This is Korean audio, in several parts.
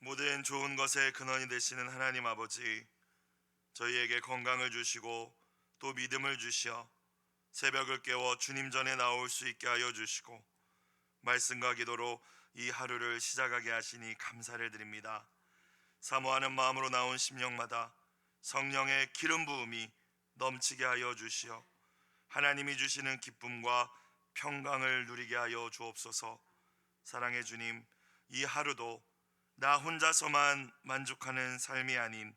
모든 좋은 것의 근원이 되시는 하나님 아버지, 저희에게 건강을 주시고 또 믿음을 주시어 새벽을 깨워 주님 전에 나올 수 있게 하여 주시고 말씀과 기도로 이 하루를 시작하게 하시니 감사를 드립니다. 사모하는 마음으로 나온 심령마다 성령의 기름 부음이 넘치게 하여 주시어 하나님이 주시는 기쁨과 평강을 누리게 하여 주옵소서. 사랑의 주님, 이 하루도 나 혼자서만 만족하는 삶이 아닌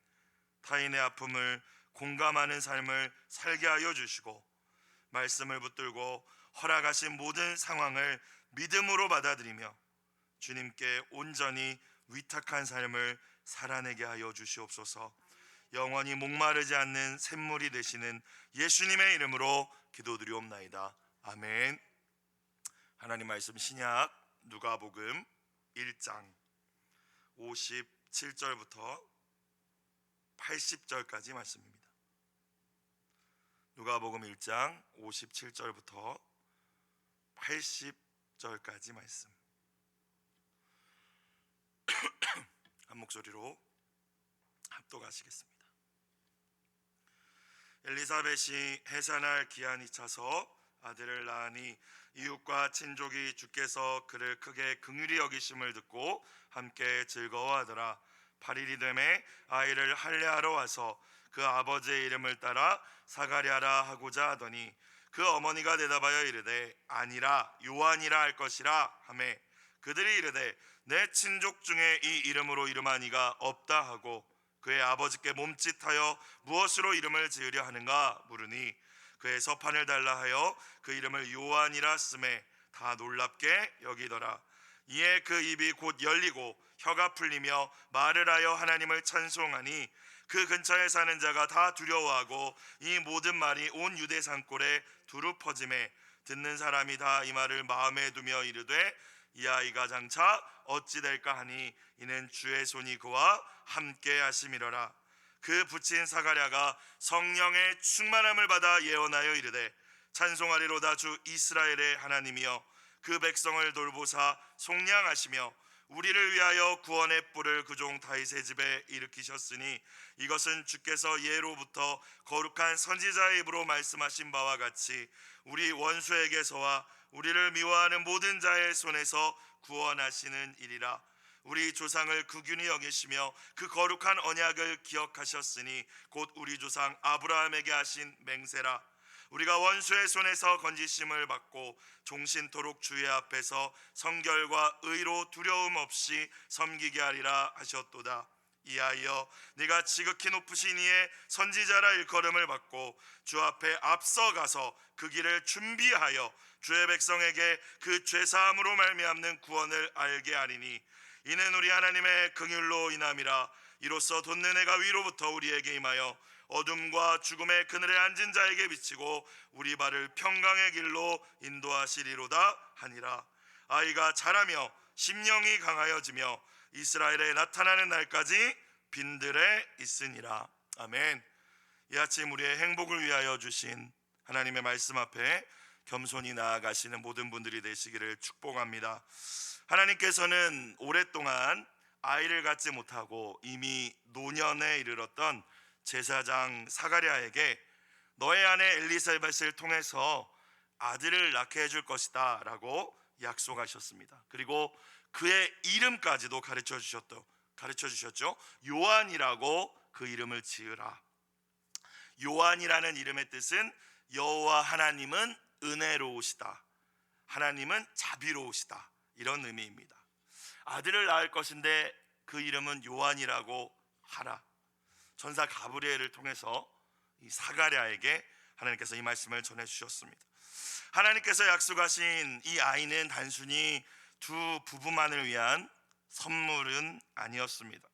타인의 아픔을 공감하는 삶을 살게 하여 주시고 말씀을 붙들고 허락하신 모든 상황을 믿음으로 받아들이며 주님께 온전히 위탁한 삶을 살아내게 하여 주시옵소서. 영원히 목마르지 않는 샘물이 되시는 예수님의 이름으로 기도드리옵나이다. 아멘. 하나님 말씀 신약 누가복음 1장 57절부터 80절까지 말씀입니다. 누가복음 1장 57절부터 80절까지 말씀. 한 목소리로 합독하시겠습니다. 엘리사벳이 해산할 기한이 차서 아들을 낳으니 이웃과 친족이 주께서 그를 크게 긍휼히 여기심을 듣고 함께 즐거워하더라. 8일이 되매 아이를 할례하러 와서 그 아버지의 이름을 따라 사가랴라 하고자 하더니 그 어머니가 대답하여 이르되 아니라 요한이라 할 것이라 하매 그들이 이르되 내 친족 중에 이 이름으로 이름한 이가 없다 하고 그의 아버지께 몸짓하여 무엇으로 이름을 지으려 하는가 물으니 그의 서판을 달라 하여 그 이름을 요한이라 쓰매 다 놀랍게 여기더라. 이에 그 입이 곧 열리고 혀가 풀리며 말을 하여 하나님을 찬송하니 그 근처에 사는 자가 다 두려워하고 이 모든 말이 온 유대 산골에 두루 퍼지매 듣는 사람이 다 이 말을 마음에 두며 이르되 이 아이가 장차 어찌 될까 하니 이는 주의 손이 그와 함께 하심이로라. 그 부친 사가랴가 성령의 충만함을 받아 예언하여 이르되 찬송하리로다. 주 이스라엘의 하나님이여 그 백성을 돌보사 속량하시며 우리를 위하여 구원의 뿔을 그종 다윗의 집에 일으키셨으니 이것은 주께서 예로부터 거룩한 선지자의 입으로 말씀하신 바와 같이 우리 원수에게서와 우리를 미워하는 모든 자의 손에서 구원하시는 일이라. 우리 조상을 긍휼히 여기시며 그 거룩한 언약을 기억하셨으니 곧 우리 조상 아브라함에게 하신 맹세라. 우리가 원수의 손에서 건지심을 받고 종신토록 주의 앞에서 성결과 의로 두려움 없이 섬기게 하리라 하셨도다. 이하여 네가 지극히 높으신 이의 선지자라 일컬음을 받고 주 앞에 앞서가서 그 길을 준비하여 주의 백성에게 그 죄사함으로 말미암는 구원을 알게 하리니 이는 우리 하나님의 긍휼로 인함이라. 이로써 돋는 해가 위로부터 우리에게 임하여 어둠과 죽음의 그늘에 앉은 자에게 비치고 우리 발을 평강의 길로 인도하시리로다 하니라. 아이가 자라며 심령이 강하여지며 이스라엘에 나타나는 날까지 빈들에 있으니라. 아멘. 이 아침 우리의 행복을 위하여 주신 하나님의 말씀 앞에 겸손히 나아가시는 모든 분들이 되시기를 축복합니다. 하나님께서는 오랫동안 아이를 갖지 못하고 이미 노년에 이르렀던 제사장 사가랴에게 너의 아내 엘리사벳을 통해서 아들을 낳게 해줄 것이다 라고 약속하셨습니다. 그리고 그의 이름까지도 가르쳐 주셨죠. 요한이라고 그 이름을 지으라. 요한이라는 이름의 뜻은 여호와 하나님은 은혜로우시다, 하나님은 자비로우시다, 이런 의미입니다. 아들을 낳을 것인데 그 이름은 요한이라고 하라. 천사 가브리엘을 통해서 이 사가랴에게 하나님께서 이 말씀을 전해주셨습니다. 하나님께서 약속하신 이 아이는 단순히 두 부부만을 위한 선물은 아니었습니다.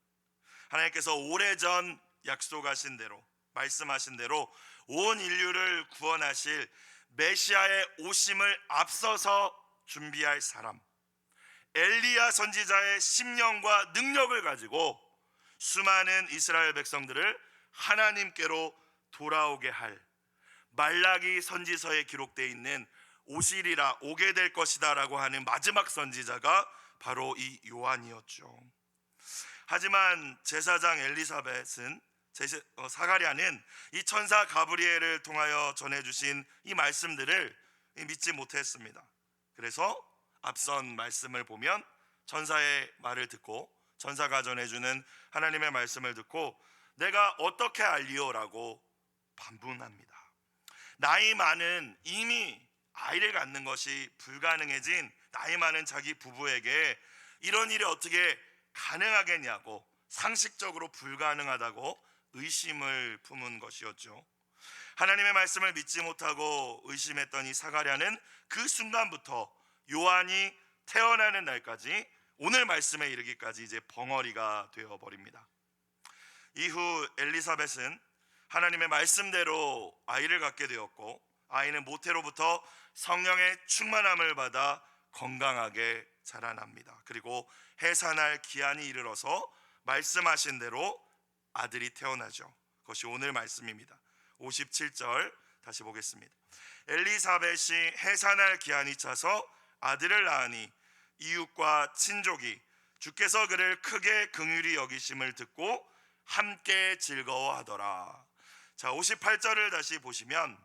하나님께서 오래전 약속하신 대로, 말씀하신 대로 온 인류를 구원하실 메시아의 오심을 앞서서 준비할 사람, 엘리야 선지자의 심령과 능력을 가지고 수많은 이스라엘 백성들을 하나님께로 돌아오게 할 말라기 선지서에 기록되어 있는 오시리라, 오게 될 것이다 라고 하는 마지막 선지자가 바로 이 요한이었죠. 하지만 제사장 사가랴는 이 천사 가브리엘을 통하여 전해주신 이 말씀들을 믿지 못했습니다. 그래서 앞선 말씀을 보면 천사의 말을 듣고 천사가 전해주는 하나님의 말씀을 듣고 내가 어떻게 알리오라고 반문합니다. 나이 많은 이미 아이를 갖는 것이 불가능해진 나이 많은 자기 부부에게 이런 일이 어떻게 가능하겠냐고 상식적으로 불가능하다고 의심을 품은 것이었죠. 하나님의 말씀을 믿지 못하고 의심했던 이 사가랴는 그 순간부터 요한이 태어나는 날까지 오늘 말씀에 이르기까지 이제 벙어리가 되어버립니다. 이후 엘리사벳은 하나님의 말씀대로 아이를 갖게 되었고 아이는 모태로부터 성령의 충만함을 받아 건강하게 자라납니다. 그리고 해산할 기한이 이르러서 말씀하신 대로 아들이 태어나죠. 그것이 오늘 말씀입니다. 57절 다시 보겠습니다. 엘리사벳이 해산할 기한이 차서 아들을 낳으니 이웃과 친족이 주께서 그를 크게 긍휼히 여기심을 듣고 함께 즐거워하더라. 자, 58절을 다시 보시면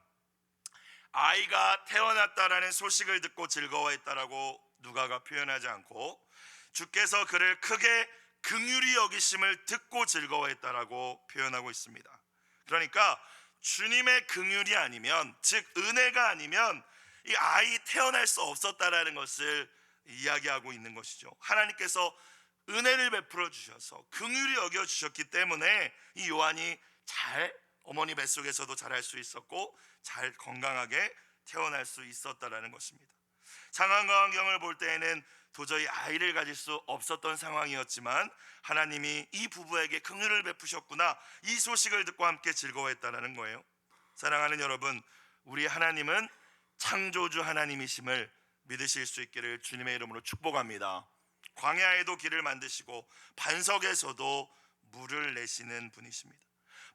아이가 태어났다라는 소식을 듣고 즐거워했다라고 누가가 표현하지 않고 주께서 그를 크게 긍휼히 여기심을 듣고 즐거워했다라고 표현하고 있습니다. 그러니까 주님의 긍휼이 아니면, 즉 은혜가 아니면 이 아이 태어날 수 없었다라는 것을 이야기하고 있는 것이죠. 하나님께서 은혜를 베풀어 주셔서 긍휼히 여겨 주셨기 때문에 이 요한이 잘 어머니 뱃속에서도 자랄 수 있었고 잘 건강하게 태어날 수 있었다라는 것입니다. 상황과 환경을 볼 때에는 도저히 아이를 가질 수 없었던 상황이었지만 하나님이 이 부부에게 긍휼을 베푸셨구나, 이 소식을 듣고 함께 즐거워했다라는 거예요. 사랑하는 여러분, 우리 하나님은 창조주 하나님이심을 믿으실 수 있기를 주님의 이름으로 축복합니다. 광야에도 길을 만드시고 반석에서도 물을 내시는 분이십니다.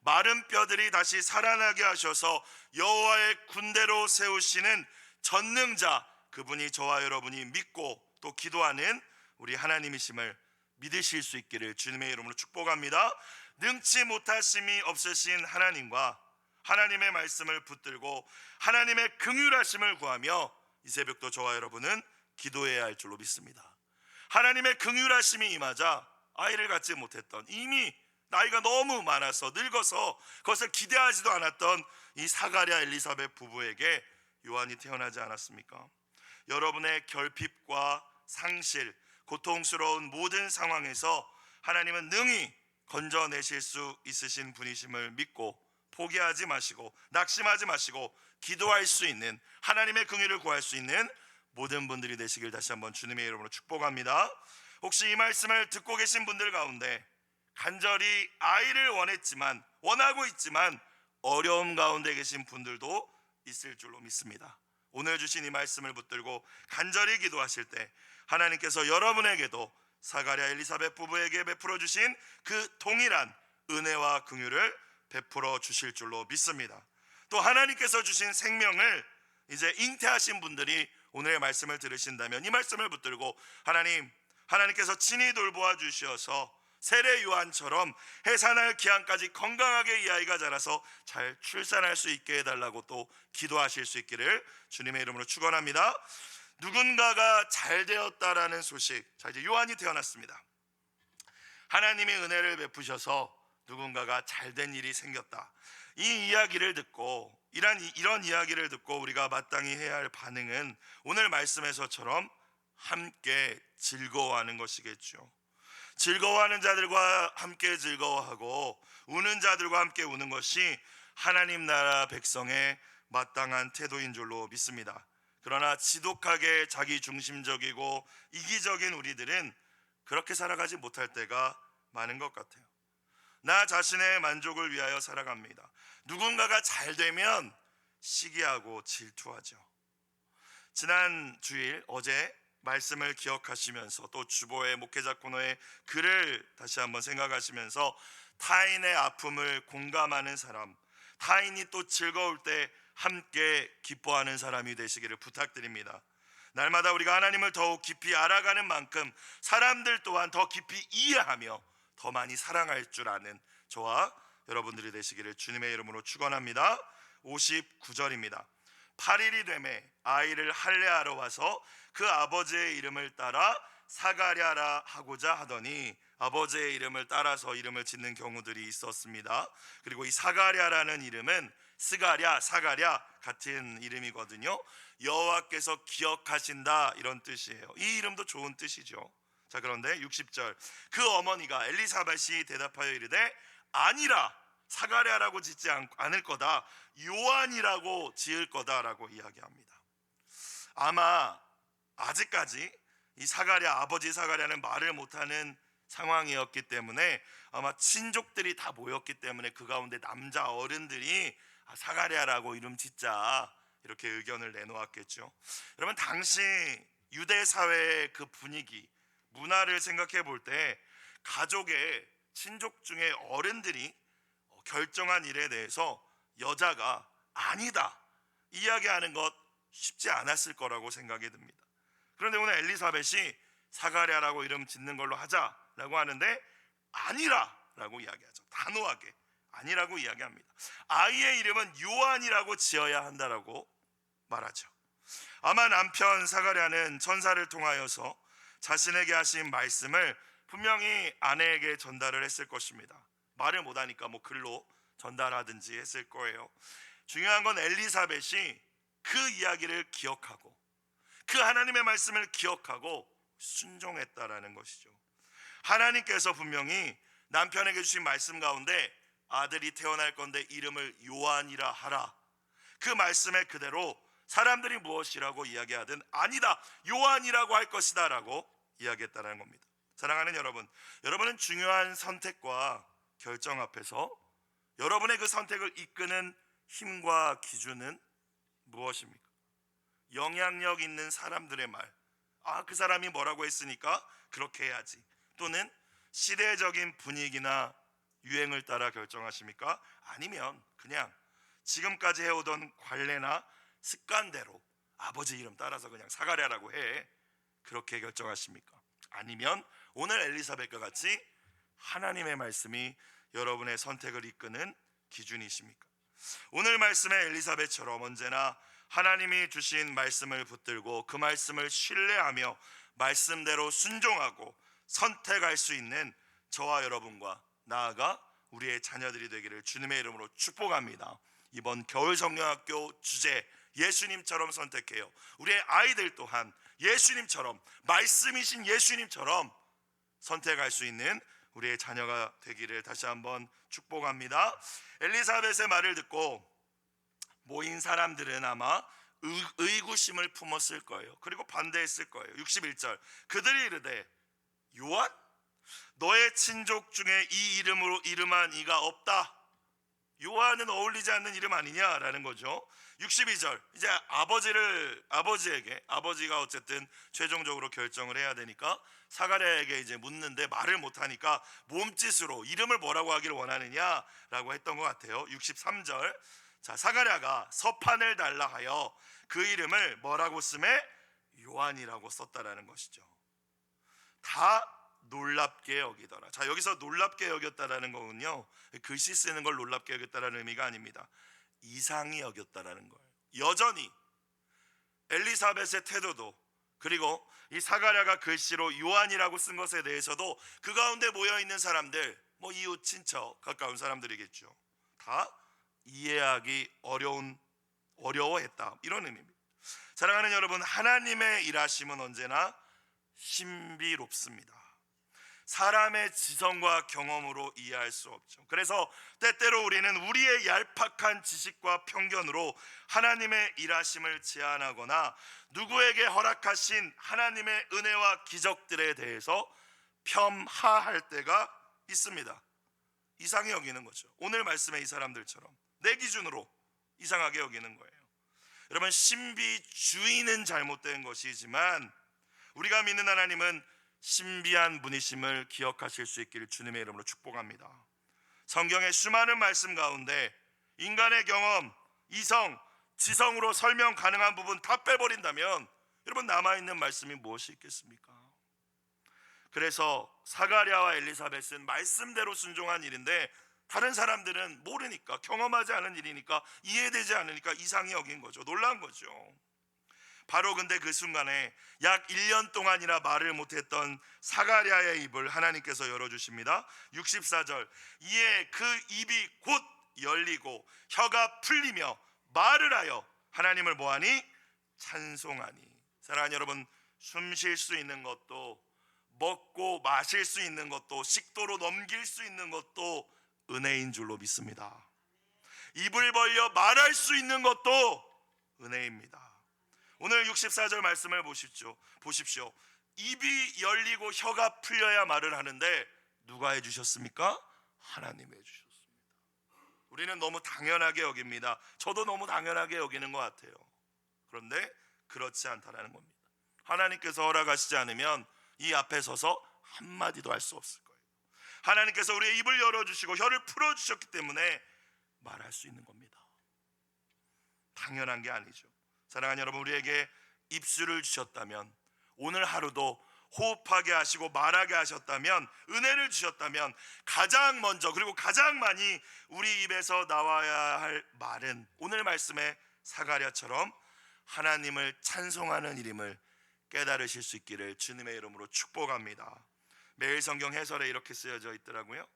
마른 뼈들이 다시 살아나게 하셔서 여호와의 군대로 세우시는 전능자, 그분이 저와 여러분이 믿고 또 기도하는 우리 하나님이심을 믿으실 수 있기를 주님의 이름으로 축복합니다. 능치 못하심이 없으신 하나님과 하나님의 말씀을 붙들고 하나님의 긍휼하심을 구하며 이 새벽도 저와 여러분은 기도해야 할 줄로 믿습니다. 하나님의 긍휼하심이 임하자 아이를 갖지 못했던, 이미 나이가 너무 많아서 늙어서 그것을 기대하지도 않았던 이 사가랴 엘리사벳 부부에게 요한이 태어나지 않았습니까? 여러분의 결핍과 상실, 고통스러운 모든 상황에서 하나님은 능히 건져내실 수 있으신 분이심을 믿고 포기하지 마시고 낙심하지 마시고 기도할 수 있는, 하나님의 긍휼을 구할 수 있는 모든 분들이 되시길 다시 한번 주님의 이름으로 축복합니다. 혹시 이 말씀을 듣고 계신 분들 가운데 간절히 아이를 원하고 있지만 어려움 가운데 계신 분들도 있을 줄로 믿습니다. 오늘 주신 이 말씀을 붙들고 간절히 기도하실 때 하나님께서 여러분에게도 사가랴 엘리사벳 부부에게 베풀어 주신 그 동일한 은혜와 긍휼을 베풀어 주실 줄로 믿습니다. 또 하나님께서 주신 생명을 이제 잉태하신 분들이 오늘의 말씀을 들으신다면 이 말씀을 붙들고 하나님께서 친히 돌보아 주셔서 세례 요한처럼 해산할 기한까지 건강하게 이 아이가 자라서 잘 출산할 수 있게 해달라고 또 기도하실 수 있기를 주님의 이름으로 축원합니다. 누군가가 잘 되었다라는 소식. 자, 이제 요한이 태어났습니다. 하나님의 은혜를 베푸셔서 누군가가 잘된 일이 생겼다. 이 이야기를 듣고 이런 이야기를 듣고 우리가 마땅히 해야 할 반응은 오늘 말씀에서처럼 함께 즐거워하는 것이겠죠. 즐거워하는 자들과 함께 즐거워하고 우는 자들과 함께 우는 것이 하나님 나라 백성의 마땅한 태도인 줄로 믿습니다. 그러나 지독하게 자기 중심적이고 이기적인 우리들은 그렇게 살아가지 못할 때가 많은 것 같아요. 나 자신의 만족을 위하여 살아갑니다. 누군가가 잘 되면 시기하고 질투하죠. 지난 주일 어제 말씀을 기억하시면서 또 주보의 목회자 코너의 글을 다시 한번 생각하시면서 타인의 아픔을 공감하는 사람, 타인이 또 즐거울 때 함께 기뻐하는 사람이 되시기를 부탁드립니다. 날마다 우리가 하나님을 더욱 깊이 알아가는 만큼 사람들 또한 더 깊이 이해하며 더 많이 사랑할 줄 아는 저와 여러분들이 되시기를 주님의 이름으로 축원합니다. 59절입니다. 8일이 되매 아이를 할례하러 와서 그 아버지의 이름을 따라 사가랴라 하고자 하더니 아버지의 이름을 따라서 이름을 짓는 경우들이 있었습니다. 그리고 이 사가랴라는 이름은 스가랴, 사가랴 같은 이름이거든요. 여호와께서 기억하신다 이런 뜻이에요. 이 이름도 좋은 뜻이죠. 자, 그런데 60절 그 어머니가 엘리사벳이 대답하여 이르되 아니라 사가랴라고 짓지 않을 거다, 요한이라고 지을 거다라고 이야기합니다. 아마 아직까지 이 사가랴, 아버지 사가랴는 말을 못하는 상황이었기 때문에 아마 친족들이 다 모였기 때문에 그 가운데 남자 어른들이 사가랴라고 이름 짓자 이렇게 의견을 내놓았겠죠. 여러분, 당시 유대 사회의 그 분위기, 문화를 생각해 볼 때 가족의 친족 중에 어른들이 결정한 일에 대해서 여자가 아니다 이야기하는 것 쉽지 않았을 거라고 생각이 듭니다. 그런데 오늘 엘리사벳이 사가랴라고 이름 짓는 걸로 하자라고 하는데 아니라라고 이야기하죠. 단호하게 아니라고 이야기합니다. 아이의 이름은 요한이라고 지어야 한다라고 말하죠. 아마 남편 사가랴는 천사를 통하여서 자신에게 하신 말씀을 분명히 아내에게 전달을 했을 것입니다. 말을 못하니까 뭐 글로 전달하든지 했을 거예요. 중요한 건 엘리사벳이 그 이야기를 기억하고 그 하나님의 말씀을 기억하고 순종했다라는 것이죠. 하나님께서 분명히 남편에게 주신 말씀 가운데 아들이 태어날 건데 이름을 요한이라 하라, 그 말씀에 그대로 사람들이 무엇이라고 이야기하든 아니다, 요한이라고 할 것이다 라고 이야기했다는 겁니다. 사랑하는 여러분, 여러분은 중요한 선택과 결정 앞에서 여러분의 그 선택을 이끄는 힘과 기준은 무엇입니까? 영향력 있는 사람들의 말, 그 사람이 뭐라고 했으니까 그렇게 해야지, 또는 시대적인 분위기나 유행을 따라 결정하십니까? 아니면 그냥 지금까지 해오던 관례나 습관대로 아버지 이름 따라서 그냥 사가랴라고 해, 그렇게 결정하십니까? 아니면 오늘 엘리사벳과 같이 하나님의 말씀이 여러분의 선택을 이끄는 기준이십니까? 오늘 말씀의 엘리사벳처럼 언제나 하나님이 주신 말씀을 붙들고 그 말씀을 신뢰하며 말씀대로 순종하고 선택할 수 있는 저와 여러분과 나아가 우리의 자녀들이 되기를 주님의 이름으로 축복합니다. 이번 겨울 성령학교 주제 예수님처럼 선택해요. 우리의 아이들 또한 예수님처럼, 말씀이신 예수님처럼 선택할 수 있는 우리의 자녀가 되기를 다시 한번 축복합니다. 엘리사벳의 말을 듣고 모인 사람들은 아마 의구심을 품었을 거예요. 그리고 반대했을 거예요. 61절 그들이 이르되 요한? 너의 친족 중에 이 이름으로 이름한 이가 없다. 요한은 어울리지 않는 이름 아니냐라는 거죠. 62절 이제 아버지에게, 아버지가 어쨌든 최종적으로 결정을 해야 되니까 사가랴에게 이제 묻는데 말을 못하니까 몸짓으로 이름을 뭐라고 하기를 원하느냐라고 했던 것 같아요. 63절 자, 사가랴가 서판을 달라 하여 그 이름을 뭐라고 쓰매? 요한이라고 썼다라는 것이죠. 다 놀랍게 여기더라. 자, 여기서 놀랍게 여겼다라는 거군요. 글씨 쓰는 걸 놀랍게 여겼다라는 의미가 아닙니다. 이상히 여겼다라는 거예요. 여전히 엘리사벳의 태도도, 그리고 이 사가랴가 글씨로 요한이라고 쓴 것에 대해서도 그 가운데 모여 있는 사람들, 뭐 이웃 친척 가까운 사람들이겠죠, 다 이해하기 어려워했다, 이런 의미입니다. 사랑하는 여러분, 하나님의 일하심은 언제나 신비롭습니다. 사람의 지성과 경험으로 이해할 수 없죠. 그래서 때때로 우리는 우리의 얄팍한 지식과 편견으로 하나님의 일하심을 제한하거나 누구에게 허락하신 하나님의 은혜와 기적들에 대해서 폄하할 때가 있습니다. 이상히 여기는 거죠. 오늘 말씀의 이 사람들처럼 내 기준으로 이상하게 여기는 거예요. 여러분, 신비주의는 잘못된 것이지만 우리가 믿는 하나님은 신비한 분이심을 기억하실 수 있기를 주님의 이름으로 축복합니다. 성경의 수많은 말씀 가운데 인간의 경험, 이성, 지성으로 설명 가능한 부분 다 빼버린다면 여러분, 남아있는 말씀이 무엇이 있겠습니까? 그래서 사가랴와 엘리사벳은 말씀대로 순종한 일인데 다른 사람들은 모르니까, 경험하지 않은 일이니까, 이해되지 않으니까 이상히 여긴 거죠. 놀란 거죠. 바로 근데 그 순간에 약 1년 동안이나 말을 못했던 사가랴의 입을 하나님께서 열어주십니다. 64절, 이에 그 입이 곧 열리고 혀가 풀리며 말을 하여 하나님을 뭐하니? 찬송하니. 사랑하는 여러분, 숨 쉴 수 있는 것도, 먹고 마실 수 있는 것도, 식도로 넘길 수 있는 것도 은혜인 줄로 믿습니다. 입을 벌려 말할 수 있는 것도 은혜입니다. 오늘 64절 말씀을 보십시오. 입이 열리고 혀가 풀려야 말을 하는데 누가 해주셨습니까? 하나님이 해주셨습니다. 우리는 너무 당연하게 여깁니다. 저도 너무 당연하게 여기는 것 같아요. 그런데 그렇지 않다라는 겁니다. 하나님께서 허락하시지 않으면 이 앞에 서서 한마디도 할 수 없을 거예요. 하나님께서 우리의 입을 열어주시고 혀를 풀어주셨기 때문에 말할 수 있는 겁니다. 당연한 게 아니죠. 사랑하는 여러분, 우리에게 입술을 주셨다면, 오늘 하루도 호흡하게 하시고 말하게 하셨다면, 은혜를 주셨다면 가장 먼저 그리고 가장 많이 우리 입에서 나와야 할 말은 오늘 말씀의 사가랴처럼 하나님을 찬송하는 일임을 깨달으실 수 있기를 주님의 이름으로 축복합니다. 매일 성경 해설에 이렇게 쓰여져 있더라고요.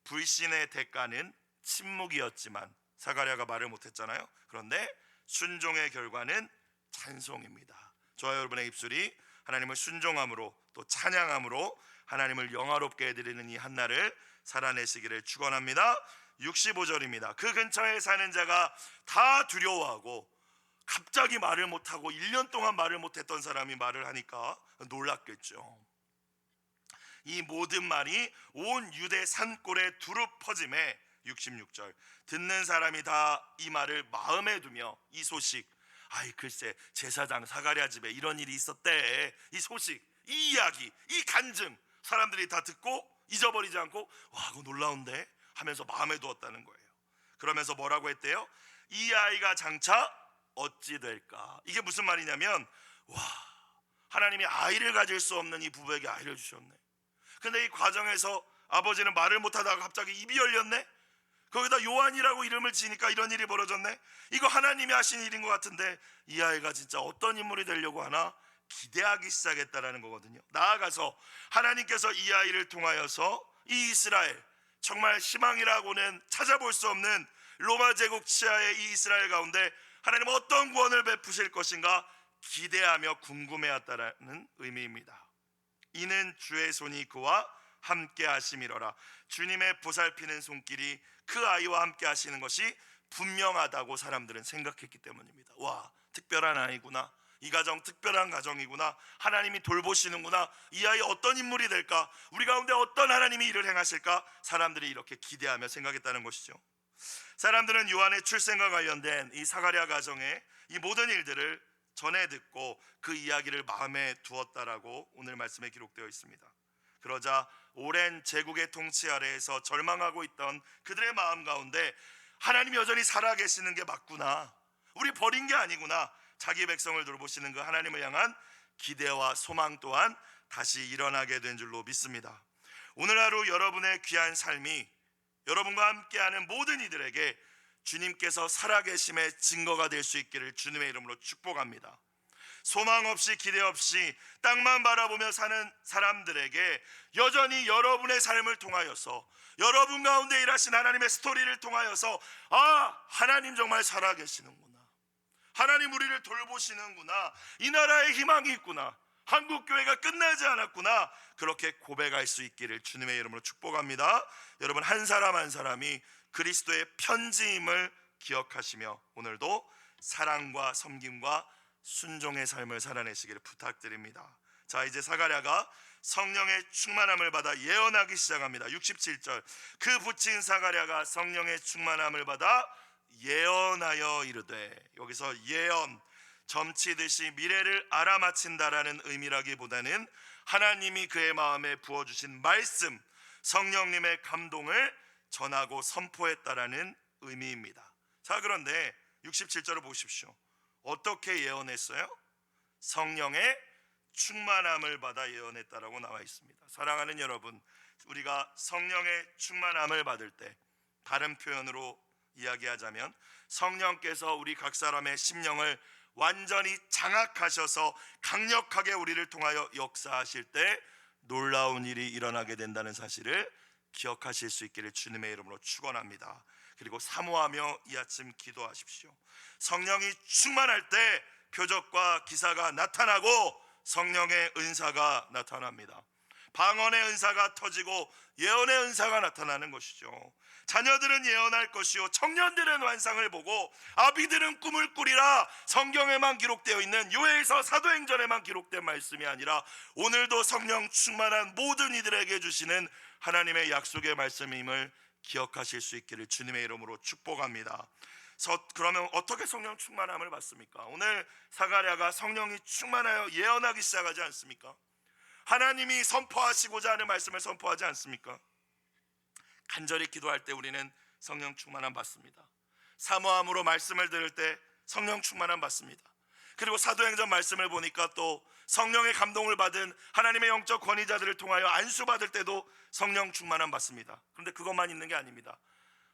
불신의 대가는 침묵이었지만, 사가랴가 말을 못했잖아요. 그런데 순종의 결과는 찬송입니다. 저와 여러분의 입술이 하나님을 순종함으로 또 찬양함으로 하나님을 영화롭게 해드리는 이 한날을 살아내시기를 축원합니다. 65절입니다. 그 근처에 사는 자가 다 두려워하고, 갑자기 말을 못하고 1년 동안 말을 못했던 사람이 말을 하니까 놀랐겠죠. 이 모든 말이 온 유대 산골에 두루 퍼짐에 66절, 듣는 사람이 다 이 말을 마음에 두며 이 소식, 글쎄 제사장 사가랴 집에 이런 일이 있었대, 이 소식, 이 이야기, 이 간증, 사람들이 다 듣고 잊어버리지 않고 와, 그거 놀라운데 하면서 마음에 두었다는 거예요. 그러면서 뭐라고 했대요? 이 아이가 장차 어찌 될까? 이게 무슨 말이냐면, 와, 하나님이 아이를 가질 수 없는 이 부부에게 아이를 주셨네. 근데 이 과정에서 아버지는 말을 못하다가 갑자기 입이 열렸네. 거기다 요한이라고 이름을 지니까 이런 일이 벌어졌네. 이거 하나님이 하신 일인 것 같은데 이 아이가 진짜 어떤 인물이 되려고 하나 기대하기 시작했다라는 거거든요. 나아가서 하나님께서 이 아이를 통하여서 이 이스라엘, 정말 희망이라고는 찾아볼 수 없는 로마 제국 치하의 이 이스라엘 가운데 하나님 어떤 구원을 베푸실 것인가 기대하며 궁금해했다라는 의미입니다. 이는 주의 손이 그와 함께 하심이로라. 주님의 보살피는 손길이 그 아이와 함께 하시는 것이 분명하다고 사람들은 생각했기 때문입니다. 와, 특별한 아이구나, 이 가정 특별한 가정이구나, 하나님이 돌보시는구나, 이 아이 어떤 인물이 될까, 우리 가운데 어떤 하나님이 일을 행하실까, 사람들이 이렇게 기대하며 생각했다는 것이죠. 사람들은 요한의 출생과 관련된 이 사가랴 가정의 이 모든 일들을 전해 듣고 그 이야기를 마음에 두었다라고 오늘 말씀에 기록되어 있습니다. 그러자 오랜 제국의 통치 아래에서 절망하고 있던 그들의 마음 가운데 하나님이 여전히 살아계시는 게 맞구나, 우리 버린 게 아니구나, 자기 백성을 돌보시는 그 하나님을 향한 기대와 소망 또한 다시 일어나게 된 줄로 믿습니다. 오늘 하루 여러분의 귀한 삶이 여러분과 함께하는 모든 이들에게 주님께서 살아계심의 증거가 될 수 있기를 주님의 이름으로 축복합니다. 소망 없이 기대 없이 땅만 바라보며 사는 사람들에게 여전히 여러분의 삶을 통하여서, 여러분 가운데 일하신 하나님의 스토리를 통하여서, 하나님 정말 살아계시는구나, 하나님 우리를 돌보시는구나, 이 나라에 희망이 있구나, 한국교회가 끝나지 않았구나, 그렇게 고백할 수 있기를 주님의 이름으로 축복합니다. 여러분 한 사람 한 사람이 그리스도의 편지임을 기억하시며 오늘도 사랑과 섬김과 순종의 삶을 살아내시기를 부탁드립니다. 자, 이제 사가랴가 성령의 충만함을 받아 예언하기 시작합니다. 67절, 그 붙인 사가랴가 성령의 충만함을 받아 예언하여 이르되, 여기서 예언, 점치듯이 미래를 알아맞힌다라는 의미라기보다는 하나님이 그의 마음에 부어주신 말씀, 성령님의 감동을 전하고 선포했다라는 의미입니다. 자, 그런데 67절을 보십시오. 어떻게 예언했어요? 성령의 충만함을 받아 예언했다라고 나와 있습니다. 사랑하는 여러분, 우리가 성령의 충만함을 받을 때, 다른 표현으로 이야기하자면 성령께서 우리 각 사람의 심령을 완전히 장악하셔서 강력하게 우리를 통하여 역사하실 때 놀라운 일이 일어나게 된다는 사실을 기억하실 수 있기를 주님의 이름으로 축원합니다. 그리고 사모하며 이 아침 기도하십시오. 성령이 충만할 때 표적과 기사가 나타나고 성령의 은사가 나타납니다. 방언의 은사가 터지고 예언의 은사가 나타나는 것이죠. 자녀들은 예언할 것이요 청년들은 환상을 보고 아비들은 꿈을 꾸리라. 성경에만 기록되어 있는 요엘서 사도행전에만 기록된 말씀이 아니라 오늘도 성령 충만한 모든 이들에게 주시는 하나님의 약속의 말씀임을 기억하실 수 있기를 주님의 이름으로 축복합니다. 그러면 어떻게 성령 충만함을 받습니까? 오늘 사가랴가 성령이 충만하여 예언하기 시작하지 않습니까? 하나님이 선포하시고자 하는 말씀을 선포하지 않습니까? 간절히 기도할 때 우리는 성령 충만함 받습니다. 사모함으로 말씀을 들을 때 성령 충만함 받습니다. 그리고 사도행전 말씀을 보니까 또 성령의 감동을 받은 하나님의 영적 권위자들을 통하여 안수받을 때도 성령 충만함 받습니다. 그런데 그것만 있는 게 아닙니다.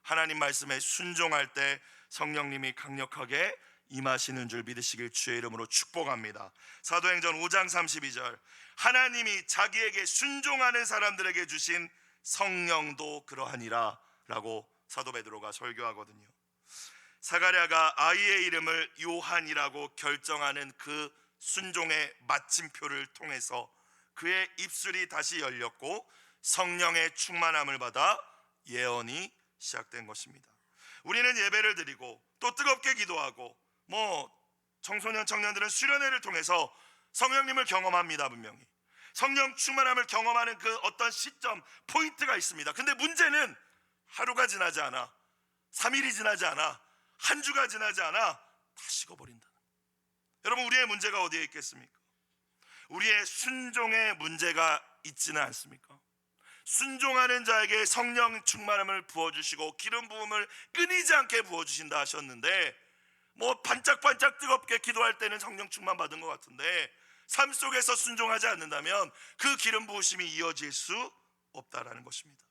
하나님 말씀에 순종할 때 성령님이 강력하게 임하시는 줄 믿으시길 주의 이름으로 축복합니다. 사도행전 5장 32절, 하나님이 자기에게 순종하는 사람들에게 주신 성령도 그러하니라 라고 사도 베드로가 설교하거든요. 사가랴가 아이의 이름을 요한이라고 결정하는 그 순종의 마침표를 통해서 그의 입술이 다시 열렸고 성령의 충만함을 받아 예언이 시작된 것입니다. 우리는 예배를 드리고 또 뜨겁게 기도하고 청소년 청년들은 수련회를 통해서 성령님을 경험합니다. 분명히 성령 충만함을 경험하는 그 어떤 시점 포인트가 있습니다. 근데 문제는 하루가 지나지 않아, 3일이 지나지 않아, 한 주가 지나지 않아 다 식어버린다. 여러분, 우리의 문제가 어디에 있겠습니까? 우리의 순종의 문제가 있지는 않습니까? 순종하는 자에게 성령 충만함을 부어주시고 기름 부음을 끊이지 않게 부어주신다 하셨는데 반짝반짝 뜨겁게 기도할 때는 성령 충만 받은 것 같은데 삶 속에서 순종하지 않는다면 그 기름 부으심이 이어질 수 없다라는 것입니다.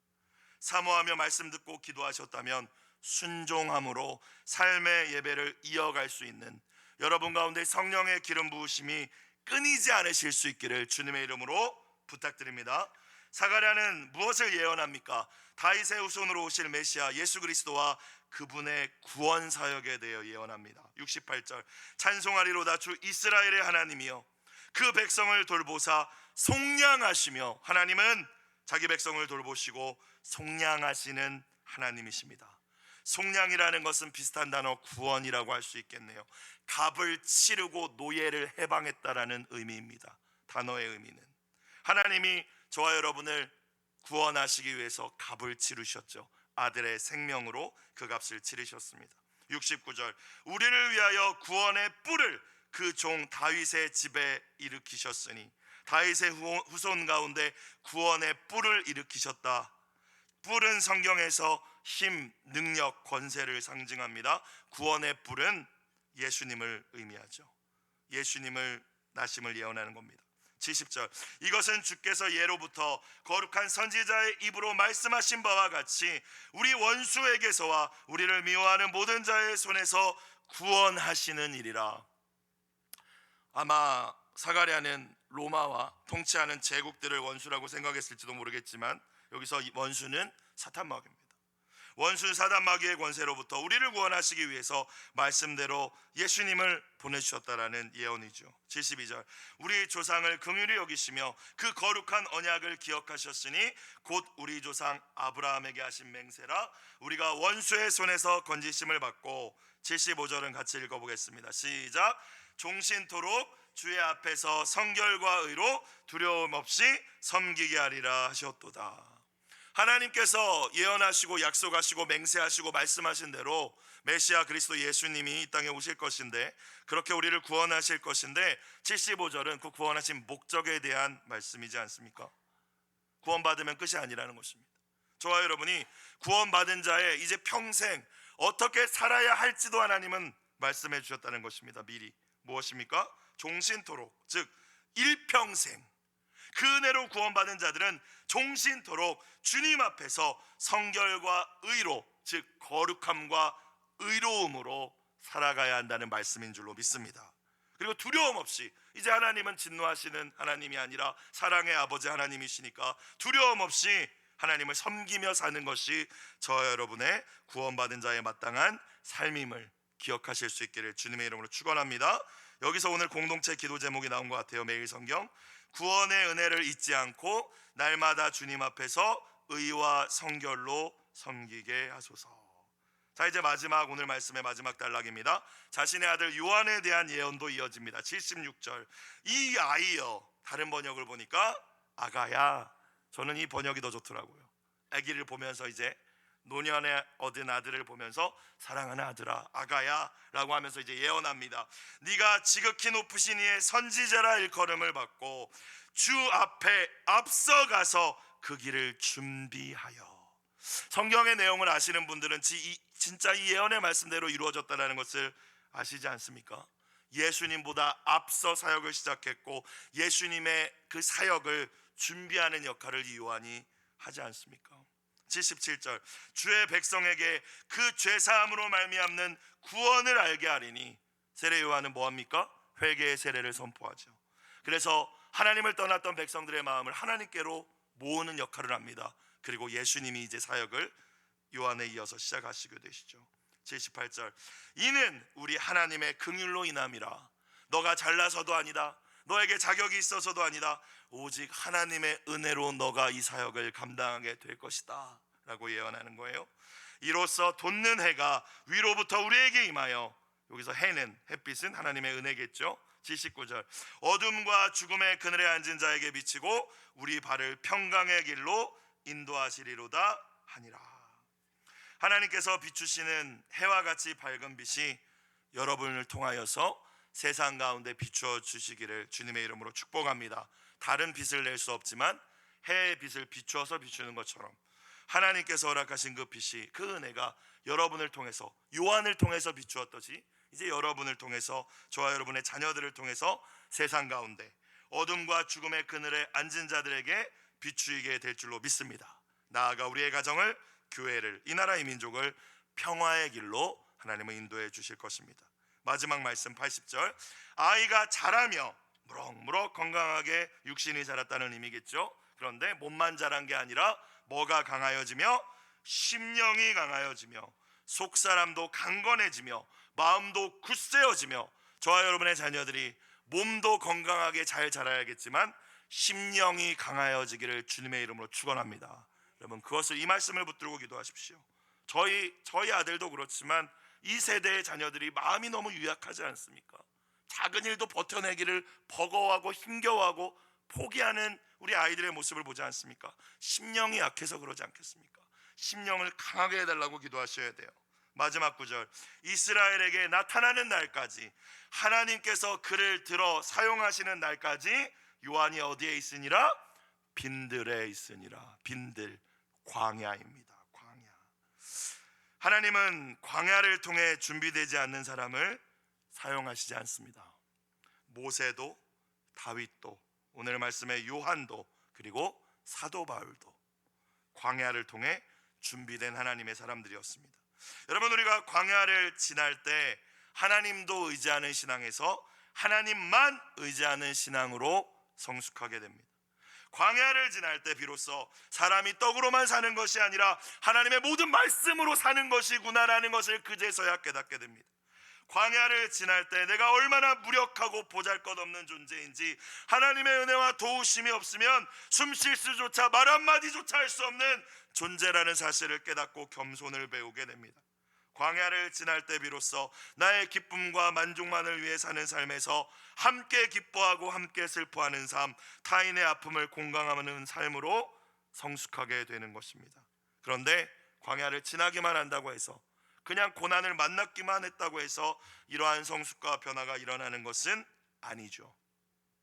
사모하며 말씀 듣고 기도하셨다면 순종함으로 삶의 예배를 이어갈 수 있는 여러분 가운데 성령의 기름 부으심이 끊이지 않으실 수 있기를 주님의 이름으로 부탁드립니다. 사가랴는 무엇을 예언합니까? 다윗의 후손으로 오실 메시아 예수 그리스도와 그분의 구원 사역에 대해 예언합니다. 68절, 찬송하리로다 주 이스라엘의 하나님이여 그 백성을 돌보사 속량하시며, 하나님은 자기 백성을 돌보시고 속량하시는 하나님이십니다. 속량이라는 것은 비슷한 단어 구원이라고 할 수 있겠네요. 값을 치르고 노예를 해방했다라는 의미입니다. 단어의 의미는 하나님이 저와 여러분을 구원하시기 위해서 값을 치르셨죠. 아들의 생명으로 그 값을 치르셨습니다. 69절, 우리를 위하여 구원의 뿔을 그 종 다윗의 집에 일으키셨으니, 다윗의 후손 가운데 구원의 뿔을 일으키셨다. 뿔은 성경에서 힘, 능력, 권세를 상징합니다. 구원의 뿔은 예수님을 의미하죠. 예수님을 나심을 예언하는 겁니다. 70절, 이것은 주께서 예로부터 거룩한 선지자의 입으로 말씀하신 바와 같이 우리 원수에게서와 우리를 미워하는 모든 자의 손에서 구원하시는 일이라. 아마 사가랴는 로마와 통치하는 제국들을 원수라고 생각했을지도 모르겠지만 여기서 원수는 사탄마귀입니다. 원수 사단마귀의 권세로부터 우리를 구원하시기 위해서 말씀대로 예수님을 보내주셨다라는 예언이죠. 72절, 우리 조상을 긍휼히 여기시며 그 거룩한 언약을 기억하셨으니 곧 우리 조상 아브라함에게 하신 맹세라. 우리가 원수의 손에서 건지심을 받고, 75절은 같이 읽어보겠습니다. 시작. 종신토록 주의 앞에서 성결과 의로 두려움 없이 섬기게 하리라 하셨도다. 하나님께서 예언하시고 약속하시고 맹세하시고 말씀하신 대로 메시아 그리스도 예수님이 이 땅에 오실 것인데, 그렇게 우리를 구원하실 것인데, 75절은 그 구원하신 목적에 대한 말씀이지 않습니까? 구원받으면 끝이 아니라는 것입니다. 저와 여러분이 구원받은 자의 이제 평생 어떻게 살아야 할지도 하나님은 말씀해 주셨다는 것입니다. 미리. 무엇입니까? 종신토록, 즉 일평생 그 은혜로 구원받은 자들은 종신토록 주님 앞에서 성결과 의로, 즉 거룩함과 의로움으로 살아가야 한다는 말씀인 줄로 믿습니다. 그리고 두려움 없이, 이제 하나님은 진노하시는 하나님이 아니라 사랑의 아버지 하나님이시니까 두려움 없이 하나님을 섬기며 사는 것이 저와 여러분의 구원받은 자의 마땅한 삶임을 기억하실 수 있기를 주님의 이름으로 축원합니다. 여기서 오늘 공동체 기도 제목이 나온 것 같아요. 매일 성경, 구원의 은혜를 잊지 않고 날마다 주님 앞에서 의와 성결로 섬기게 하소서. 자, 이제 마지막, 오늘 말씀의 마지막 단락입니다. 자신의 아들 요한에 대한 예언도 이어집니다. 76절, 이 아이여, 다른 번역을 보니까 아가야, 저는 이 번역이 더 좋더라고요. 아기를 보면서, 이제 노년에 얻은 아들을 보면서 사랑하는 아들아, 아가야 라고 하면서 이제 예언합니다. 네가 지극히 높으신 이의 선지자라 일컬음을 받고 주 앞에 앞서가서 그 길을 준비하여. 성경의 내용을 아시는 분들은 진짜 이 예언의 말씀대로 이루어졌다는 것을 아시지 않습니까? 예수님보다 앞서 사역을 시작했고 예수님의 그 사역을 준비하는 역할을 이 요한이 하지 않습니까? 77절, 주의 백성에게 그 죄사함으로 말미암는 구원을 알게 하리니. 세례 요한은 뭐합니까? 회개의 세례를 선포하죠. 그래서 하나님을 떠났던 백성들의 마음을 하나님께로 모으는 역할을 합니다. 그리고 예수님이 이제 사역을 요한에 이어서 시작하시게 되시죠. 78절, 이는 우리 하나님의 긍휼로 인함이라. 너가 잘나서도 아니다, 너에게 자격이 있어서도 아니다, 오직 하나님의 은혜로 너가 이 사역을 감당하게 될 것이다 라고 예언하는 거예요. 이로써 돋는 해가 위로부터 우리에게 임하여, 여기서 해는, 햇빛은 하나님의 은혜겠죠. 79절, 어둠과 죽음의 그늘에 앉은 자에게 비치고 우리 발을 평강의 길로 인도하시리로다 하니라. 하나님께서 비추시는 해와 같이 밝은 빛이 여러분을 통하여서 세상 가운데 비추어 주시기를 주님의 이름으로 축복합니다. 다른 빛을 낼 수 없지만 해의 빛을 비추어서 비추는 것처럼 하나님께서 허락하신 그 빛이, 그 은혜가 여러분을 통해서, 요한을 통해서 비추었듯이 이제 여러분을 통해서, 저와 여러분의 자녀들을 통해서 세상 가운데 어둠과 죽음의 그늘에 앉은 자들에게 비추이게 될 줄로 믿습니다. 나아가 우리의 가정을, 교회를, 이 나라의 민족을 평화의 길로 하나님은 인도해 주실 것입니다. 마지막 말씀 80절, 아이가 자라며, 무럭무럭 건강하게 육신이 자랐다는 의미겠죠. 그런데 몸만 자란 게 아니라 뭐가 강하여지며 심령이 강하여지며 속사람도 강건해지며 마음도 굳세어지며, 저와 여러분의 자녀들이 몸도 건강하게 잘 자라야겠지만 심령이 강하여지기를 주님의 이름으로 축원합니다. 여러분, 그것을, 이 말씀을 붙들고 기도하십시오. 저희 아들도 그렇지만 이 세대의 자녀들이 마음이 너무 유약하지 않습니까? 작은 일도 버텨내기를 버거워하고 힘겨워하고 포기하는 우리 아이들의 모습을 보지 않습니까? 심령이 약해서 그러지 않겠습니까? 심령을 강하게 해달라고 기도하셔야 돼요. 마지막 구절, 이스라엘에게 나타나는 날까지, 하나님께서 그를 들어 사용하시는 날까지 요한이 어디에 있으니라? 빈들에 있으니라. 빈들, 광야입니다. 광야. 하나님은 광야를 통해 준비되지 않는 사람을 사용하시지 않습니다. 모세도, 다윗도, 오늘 말씀의 요한도, 그리고 사도 바울도 광야를 통해 준비된 하나님의 사람들이었습니다. 여러분, 우리가 광야를 지날 때 하나님도 의지하는 신앙에서 하나님만 의지하는 신앙으로 성숙하게 됩니다. 광야를 지날 때 비로소 사람이 떡으로만 사는 것이 아니라 하나님의 모든 말씀으로 사는 것이구나라는 것을 그제서야 깨닫게 됩니다. 광야를 지날 때 내가 얼마나 무력하고 보잘것없는 존재인지, 하나님의 은혜와 도우심이 없으면 숨 쉴 수조차, 말 한마디조차 할 수 없는 존재라는 사실을 깨닫고 겸손을 배우게 됩니다. 광야를 지날 때 비로소 나의 기쁨과 만족만을 위해 사는 삶에서 함께 기뻐하고 함께 슬퍼하는 삶, 타인의 아픔을 공감하는 삶으로 성숙하게 되는 것입니다. 그런데 광야를 지나기만 한다고 해서, 그냥 고난을 만났기만 했다고 해서 이러한 성숙과 변화가 일어나는 것은 아니죠.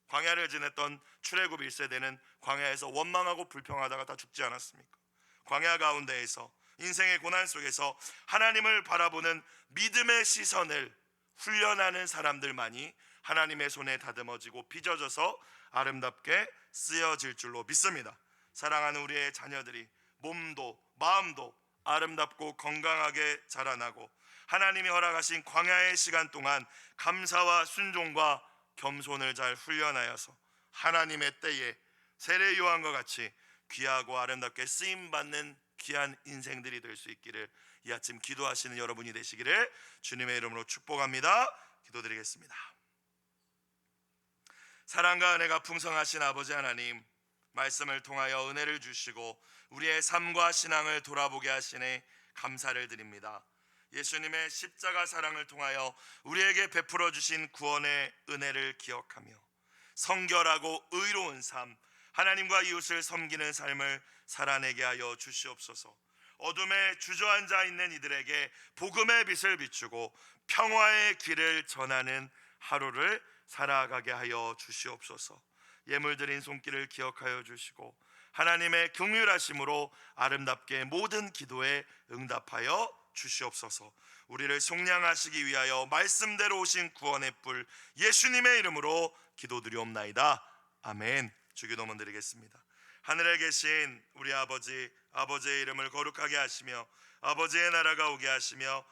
광야를 지냈던 출애굽 1세대는 광야에서 원망하고 불평하다가 다 죽지 않았습니까? 광야 가운데에서, 인생의 고난 속에서 하나님을 바라보는 믿음의 시선을 훈련하는 사람들만이 하나님의 손에 다듬어지고 빚어져서 아름답게 쓰여질 줄로 믿습니다. 사랑하는 우리의 자녀들이 몸도 마음도 아름답고 건강하게 자라나고 하나님이 허락하신 광야의 시간 동안 감사와 순종과 겸손을 잘 훈련하여서 하나님의 때에 세례 요한과 같이 귀하고 아름답게 쓰임받는 귀한 인생들이 될 수 있기를 이 아침 기도하시는 여러분이 되시기를 주님의 이름으로 축복합니다. 기도드리겠습니다. 사랑과 은혜가 풍성하신 아버지 하나님, 말씀을 통하여 은혜를 주시고 우리의 삶과 신앙을 돌아보게 하시니 감사를 드립니다. 예수님의 십자가 사랑을 통하여 우리에게 베풀어 주신 구원의 은혜를 기억하며 성결하고 의로운 삶, 하나님과 이웃을 섬기는 삶을 살아내게 하여 주시옵소서. 어둠에 주저앉아 있는 이들에게 복음의 빛을 비추고 평화의 길을 전하는 하루를 살아가게 하여 주시옵소서. 예물드린 손길을 기억하여 주시고 하나님의 긍휼하심으로 아름답게 모든 기도에 응답하여 주시옵소서. 우리를 속량하시기 위하여 말씀대로 오신 구원의 뿔 예수님의 이름으로 기도드리옵나이다. 아멘. 주기도문 드리겠습니다. 하늘에 계신 우리 아버지, 아버지의 이름을 거룩하게 하시며 아버지의 나라가 오게 하시며